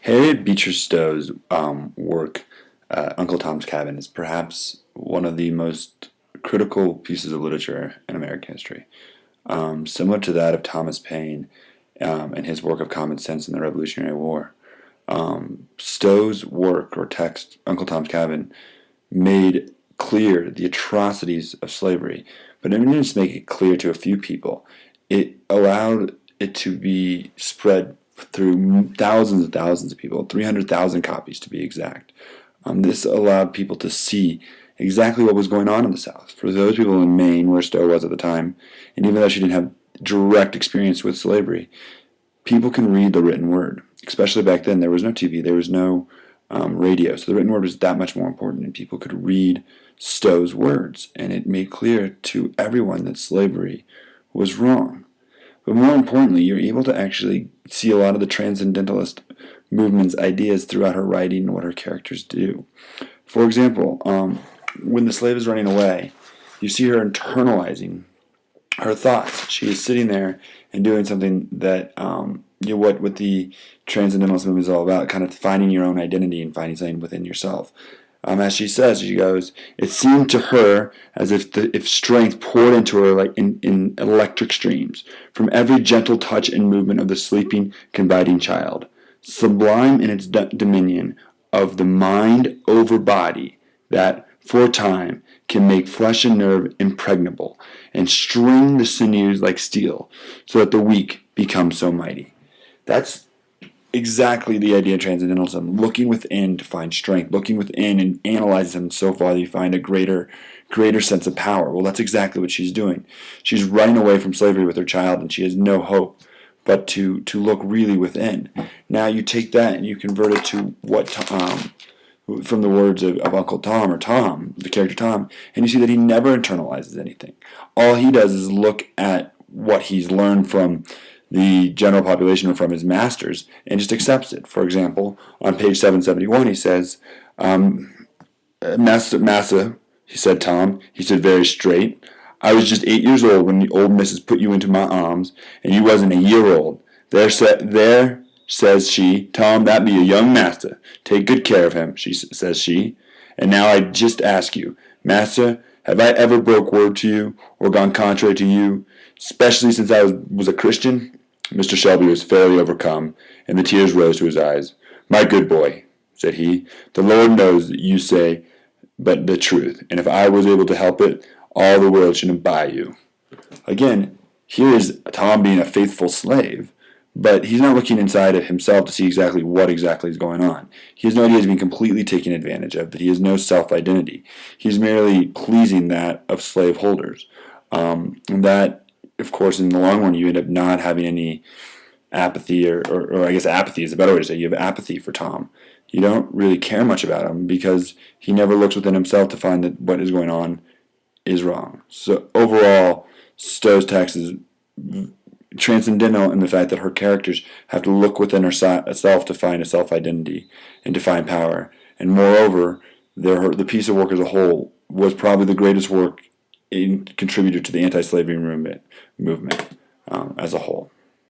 Harriet Beecher Stowe's work, Uncle Tom's Cabin, is perhaps one of the most critical pieces of literature in American history. Similar to that of Thomas Paine and his work of common sense in the Revolutionary War. Stowe's work or text, Uncle Tom's Cabin, made clear the atrocities of slavery, but it didn't just make it clear to a few people. It allowed it to be spread through thousands and thousands of people, 300,000 copies to be exact. This allowed people to see exactly what was going on in the South. For those people in Maine, where Stowe was at the time, and even though she didn't have direct experience with slavery, people can read the written word. Especially back then, there was no TV, there was no radio, so the written word was that much more important, and people could read Stowe's words, and it made clear to everyone that slavery was wrong. But more importantly, you're able to actually see a lot of the transcendentalist movement's ideas throughout her writing and what her characters do. For example, when the slave is running away, you see her internalizing her thoughts. She is sitting there and doing something that what the transcendentalist movement is all about, kind of finding your own identity and finding something within yourself. As she says, she goes, it seemed to her as if strength poured into her like in electric streams from every gentle touch and movement of the sleeping, confiding child, sublime in its dominion of the mind over body that, for a time, can make flesh and nerve impregnable and string the sinews like steel so that the weak become so mighty. That's exactly the idea of transcendentalism, looking within to find strength, looking within and analyzing them so far that you find a greater sense of power. Well, that's exactly what she's doing. She's running away from slavery with her child, and she has no hope but to look really within. Now you take that and you convert it to what from the words of Uncle Tom, or Tom, the character Tom, and you see that he never internalizes anything. All he does is look at what he's learned from the general population or from his masters and just accepts it. For example, on page 771 he says, Massa, he said Tom, he said very straight, I was just 8 years old when the old missus put you into my arms, and you wasn't a year old. There, says she, Tom, that be a young master. Take good care of him, says she. And now I just ask you, Master, have I ever broke word to you, or gone contrary to you, especially since I was a Christian? Mr. Shelby was fairly overcome, and the tears rose to his eyes. My good boy, said he, the Lord knows that you say but the truth, and if I was able to help it, all the world shouldn't buy you. Again, here is Tom being a faithful slave, but he's not looking inside of himself to see what exactly is going on. He has no idea he's being completely taken advantage of, but he has no self-identity. He's merely pleasing that of slaveholders. And that, of course, in the long run, you end up not having any apathy, or I guess apathy is a better way to say it. You have apathy for Tom. You don't really care much about him because he never looks within himself to find that what is going on is wrong. So overall, Stowe's text is transcendental in the fact that her characters have to look within herself to find a self-identity and to find power. And moreover, the piece of work as a whole was probably the greatest work contributor to the anti-slavery movement as a whole.